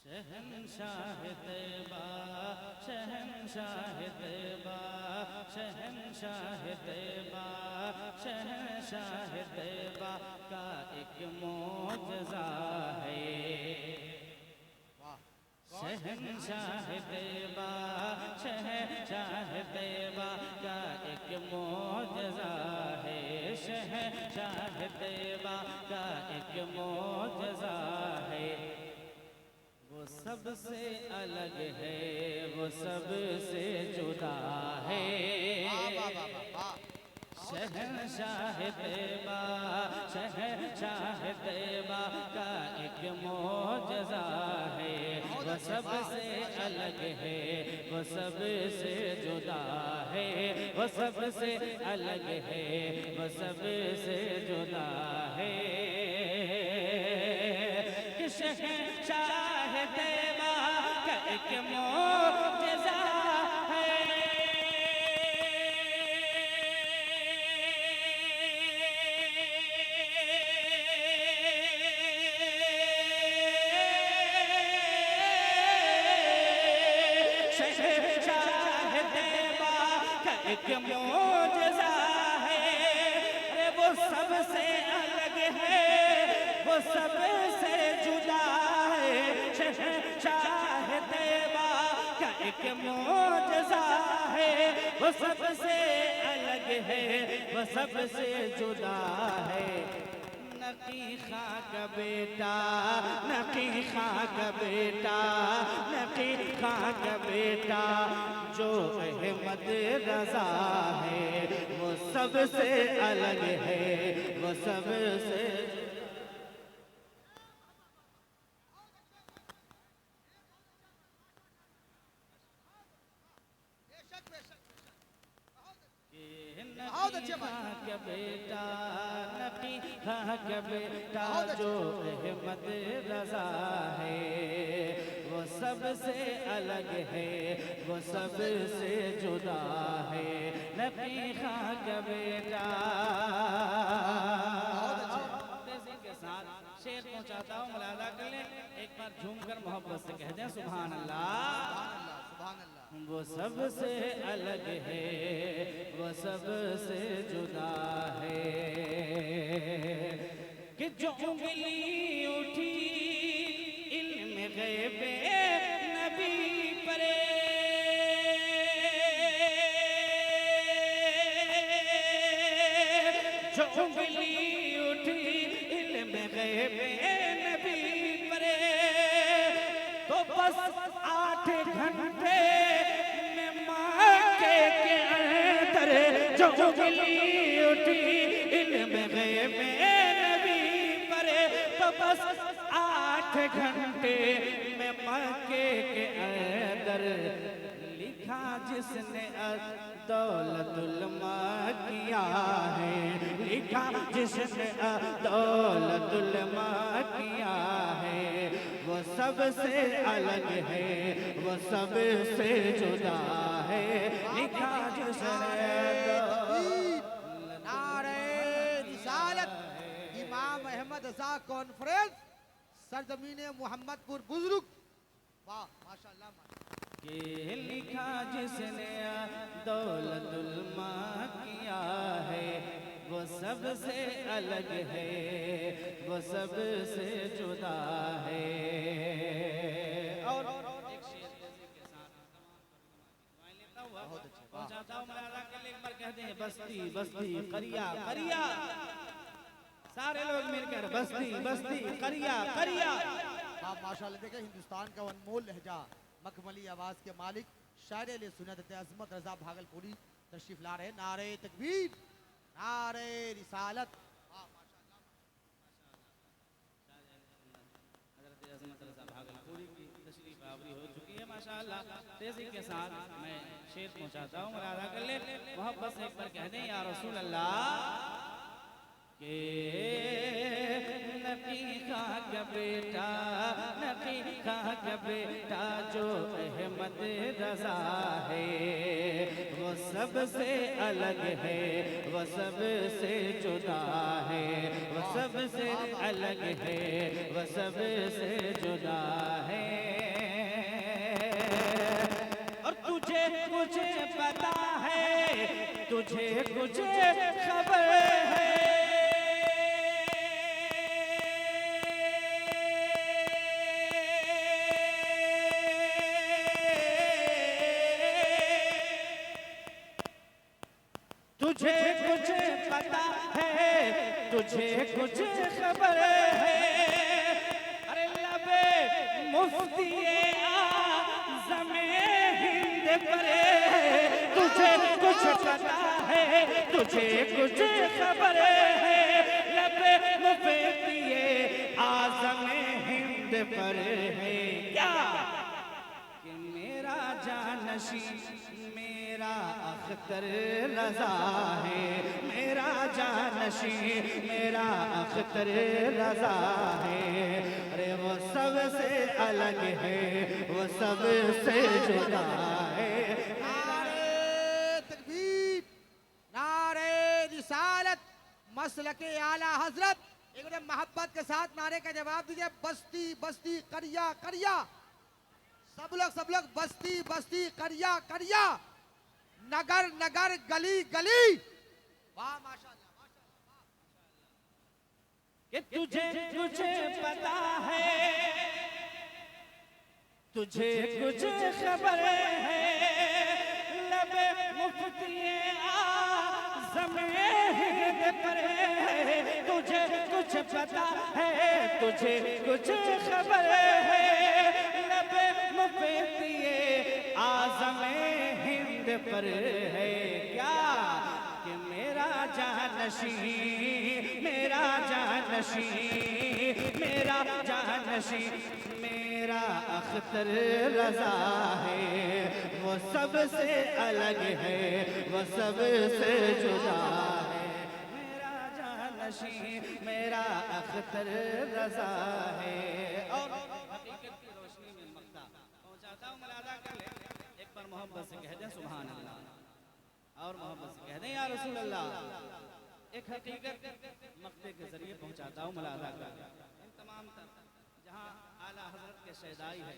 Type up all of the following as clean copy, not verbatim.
शहंशाह तैबा, शहंशाह तैबा, शहंशाह तैबा, शहंशाह तैबा का एक मोजज़ा है। शहंशाह तैबा, शहंशाह तैबा का एक मोजज़ा है। शहंशाह तैबा का एक मोजज़ा है। वो सबसे अलग है, वो सबसे जुदा है। शहंशाह तैबा, शहंशाह तैबा का एक मोजज़ा है। वो सबसे अलग है, वो सबसे जुदा है। वो सबसे अलग है, वो सबसे जुदा है। शहंशाह तैबा का एक मोजज़ा है। शहंशाह तैबा का एक मोजज़ा है। अरे वो सबसे अलग है, वो सबसे जुदा है। शहंशाह तैबा का एक मोजज़ा है। वो सबसे अलग है, वो सबसे जुदा है। नकी खाक बेटा, नकी खाक बेटा, नकी खाक बेटा जो अहमद रज़ा है। वो सबसे अलग है, वो सबसे का बेटा, नकी खाक बेटा जो अहमद रज़ा है। वो सबसे अलग है, वो सबसे जुदा है। नकी खाक बेटा के साथ शेर पहुंचाता हूँ, मुलाजा कर ले। एक बार झूम कर मोहब्बत से कह दें सुभान अल्लाह। वो सबसे अलग है, वो सबसे जुदा है। कि जो उंगली उठी इल्म गैबे नबी परे, जो उंगली उठी इल्म गैबे नबी परे, तो बस 8 घंटे जो उंगली उठी इल्म गैबे नबी परे, तो बस 8 घंटे में मक्के के अंदर लिखा जिसने दौलतुल माँ किया है। लिखा जिसने दौलतुल माँ किया है। वो सबसे अलग है, वो सबसे जुदा है। लिखा जिसने इमाम अहमद रज़ा कॉन्फ्रेंस सरजमीन मोहम्मदपुर बुजुर्ग। वाह माशाअल्लाह। के लिखा जिसने दौलतुल माँ किया है। वो सबसे अलग है, वो सबसे जुदा है। और एक शेर के साथ पहुंचाता हूँ, मुलाजा के लिए एक बार कहते हैं बस्ती बस्ती करिया करिया। सारे लोग मिलकर बस्ती बस्ती करिया करिया। आप माशाअल्लाह देखें, हिंदुस्तान का अनमोल लहजा, मखमली आवाज के मालिक शायर अहले सुन्नत अज़मत रज़ा भागलपुरी तशरीफ ला रहे। नारे तकबीर, नारे रिसालत। हज़रत अज़मत रज़ा भागलपुरी की तशरीफ आवरी हो चुकी है माशाअल्लाह। तेजी के साथ मैं शेर पहुंचाता हूँ, मुलाजा कर ले। मोहब्बत से एक बार कह दें या रसूल अल्लाह। के नकी खाक बेटा, नकी खाक बेटा जो अहमद रज़ा है। वो सबसे अलग है, वो सबसे जुदा है। वो सबसे अलग है, वो सबसे जुदा है। तुझे कुछ पता है, तुझे कुछ खबर है, अरे लबे मुफ्ती आज़म हिंद पर तुझे कुछ पता है, तुझे कुछ खबर है, लबे मुफ्ती आज़म हिंद पर है क्या कि मेरा जानशी मेरा अख्तर रज़ा है, मेरा जानशी मेरा अख्तर रज़ा है, अरे वो सबसे अलग है, वो सबसे जुदा है। नारे तकबीर, नारे रिसालत, मसलके आला हजरत। एक बड़े मोहब्बत के साथ नारे का जवाब दीजिए। बस्ती बस्ती करिया करिया, सब लोग बस्ती बस्ती करिया करिया, नगर नगर गली गली। वाह माशाअल्लाह माशाअल्लाह। कि तुझे कुछ पता है, तुझे कुछ खबर है, लबे मुफ्ती आज़म हिंद पर तुझे कुछ पता है, तुझे कुछ खबर है, लबे मुफ्ती आज़म हिंद पर है क्या कि मेरा जानशी मेरा जानशी मेरा जानशी मेरा अख्तर रज़ा है, वो सबसे अलग है, वो सबसे जुदा है। मेरा जानशी मेरा अख्तर रज़ा है। और हकीकत की रोशनी में मक्ता पहुंचाता हूँ, मुलादा कर ले, एक बार मोहब्बत से कह दें सुभान अल्लाह, और मोहब्बत से कह दें या रसूल अल्लाह। एक हकीकत मक्ते के जरिए पहुंचाता हूँ, मुलादा कर इन तमाम जहाँ आला हज़रत के शहदाई है,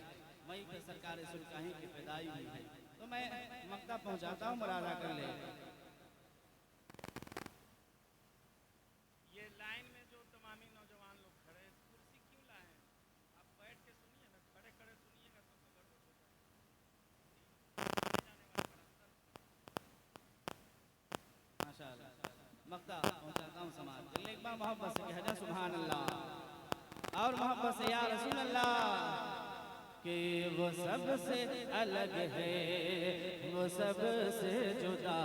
वहीं पे सरकार सुल्तानी की पैदाई हुई है, तो मैं मक्ता पहुंचाता हूँ, मुलादा कर ले। ये लाइन में जो तमामी नौजवान लोग खड़े हैं, कुर्सी क्यों लाए हैं? आप बैठ के सुनिए ना, खड़े खड़े सुनिएगा तो गड़बड़ हो जाएगा। माशाअल्लाह, मक्ता पहुंचाता हूँ समाज के लिए। एक बार मोहब्बत से कह दें सुभान अल्लाह, और मोहब्बत से या रसूल अल्लाह। कि वो सबसे अलग है, वो सबसे जुदा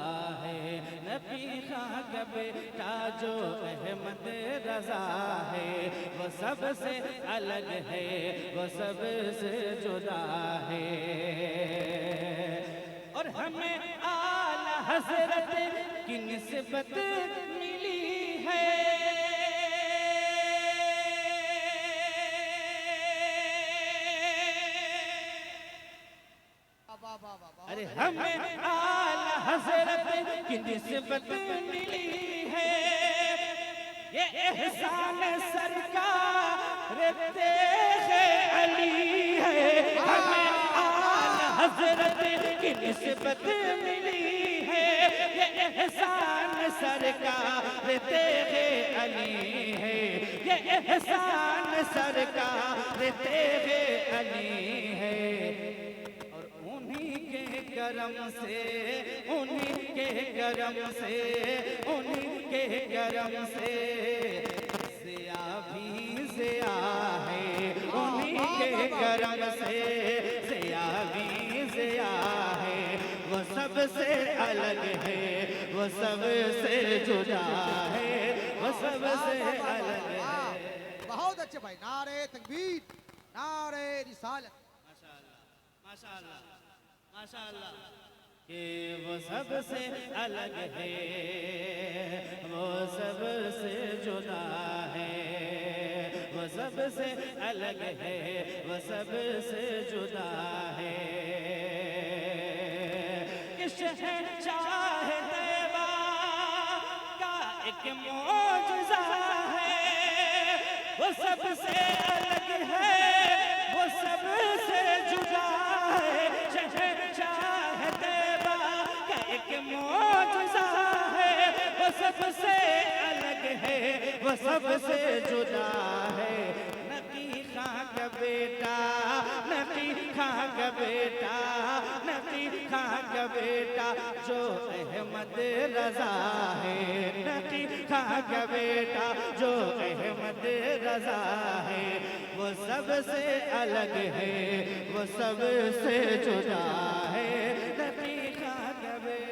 है, नबी खां का बेटा जो अहमद रज़ा है, वो सबसे अलग है, वो सबसे जुदा है। और हमें आला हज़रत की निस्बत मिली है, अरे हमें आला हज़रत की निस्बत मिली है, ये एहसान सरकार तेरे अली है। हमें आला हज़रत की निस्बत मिली है, ये एहसान सरकार तेरे अली है, ये एहसान सरकार तेरे अली है। करम से उन्हीं के करम से उन्हीं के करम से ज़िया भी ज़िया है, उन्हीं के करम से ज़िया भी ज़िया है, वो सबसे अलग है, वो सबसे जुदा है, वो सबसे अलग है। बहुत अच्छे भाई, नारे तकबीर, नारे रिसालत। माशाअल्लाह माशाअल्लाह माशाअल्लाह। कि वो सबसे अलग है, वो सबसे जुदा है, वो सबसे अलग है, वो सबसे जुदा है। कि शहंशाह तैबा का एक मौजज़ा है, वो सबसे अलग है, वो सबसे जुदा है। शहंशाह तैबा का एक मौजज़ा है, वो सबसे अलग है, वो सबसे जुदा है। नकी खां का बेटा, नकी खां का बेटा, नकी खां का बेटा जो अहमद रजा है, नकी खां का बेटा जो अहमद रजा है। वो सबसे अलग है, वो सबसे जुदा है, नकी खां का बेटा।